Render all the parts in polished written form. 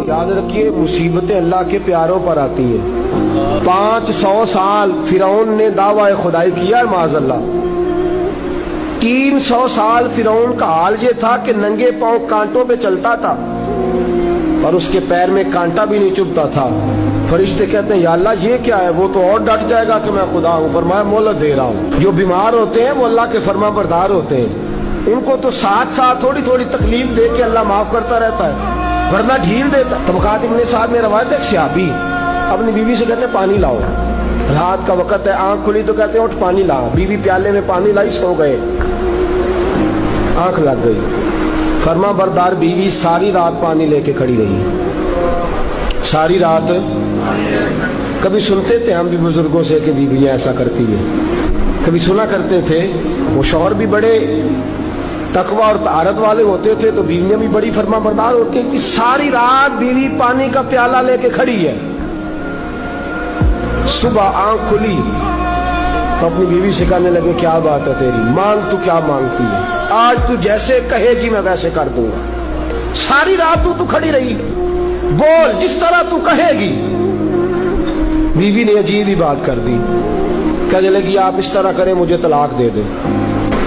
याद रखिए, मुसीबतें अल्लाह के प्यारों पर आती हैं। 500 साल फिरौन ने दावा खुदाई किया है माज़अल्लाह। 300 साल फिरौन का हाल ये था कि नंगे पांव कांटों पे चलता था और उसके पैर में कांटा भी नहीं चुभता था। फरिश्ते कहते हैं या अल्लाह ये क्या है? वो तो और डट जाएगा कि मैं खुदा हूँ। फरमाया मोहलत दे रहा हूँ। जो बीमार होते हैं वो अल्लाह के फरमाबरदार होते हैं, उनको तो साथ साथ थोड़ी थोड़ी तकलीफ दे के अल्लाह माफ करता रहता है, वरना ढील देता। तबकात इब्ने साद में रवायत है, एक सहाबी अपनी बीवी से कहते हैं पानी लाओ। रात का वक्त है, आंख खुली तो कहते हैं उठ पानी ला। बीवी प्याले में पानी लाई, सो गए, आंख लग गई। फरमा बरदार बीवी सारी रात पानी लेके खड़ी रही, सारी रात। कभी सुनते थे हम भी बुजुर्गों से कि बीवियां ऐसा करती है, कभी सुना करते थे। वो शौहर भी बड़े तकवा और तारत वाले होते थे तो बीवियां भी बड़ी फरमा बरदार होती है कि सारी रात बीवी पानी का प्याला लेके खड़ी है। सुबह आंख खुली तो अपनी बीवी से कहने लगे क्या बात है तेरी, मांग तू क्या मांगती है? आज तू जैसे कहेगी मैं वैसे कर दूंगा। सारी रात तू खड़ी रही, बोल जिस तरह तू कहेगी। बीवी ने अजीब ही बात कर दी, कहने लगी आप इस तरह करें मुझे तलाक दे दे।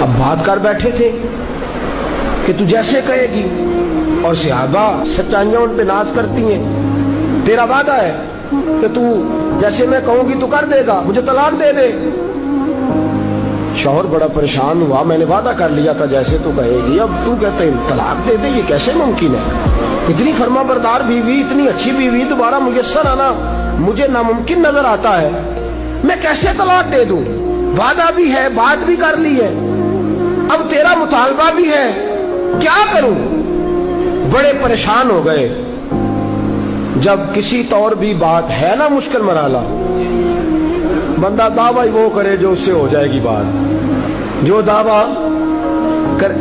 अब बात कर बैठे थे कि तू जैसे कहेगी, और सहाबा सच्चाइयां उन पे नाज करती हैं। तेरा वादा है कि तू जैसे मैं कहूंगी तू कर देगा, मुझे तलाक दे दे। शौहर बड़ा परेशान हुआ, मैंने वादा कर लिया था जैसे तू कहेगी, अब तू कहते हैं तलाक दे दे, ये कैसे मुमकिन है? इतनी फरमा बरदार बीवी, इतनी अच्छी बीवी दोबारा मुयस्सर आना मुझे नामुमकिन नजर आता है। मैं कैसे तलाक दे दूं? वादा भी है, बात भी कर ली है, अब तेरा मुतालबा भी है, क्या करूं? बड़े परेशान हो गए। जब किसी तौर भी बात है ना मुश्किल मराला, बंदा दावा ही वो करे जो उससे हो जाएगी बात, जो दावा कर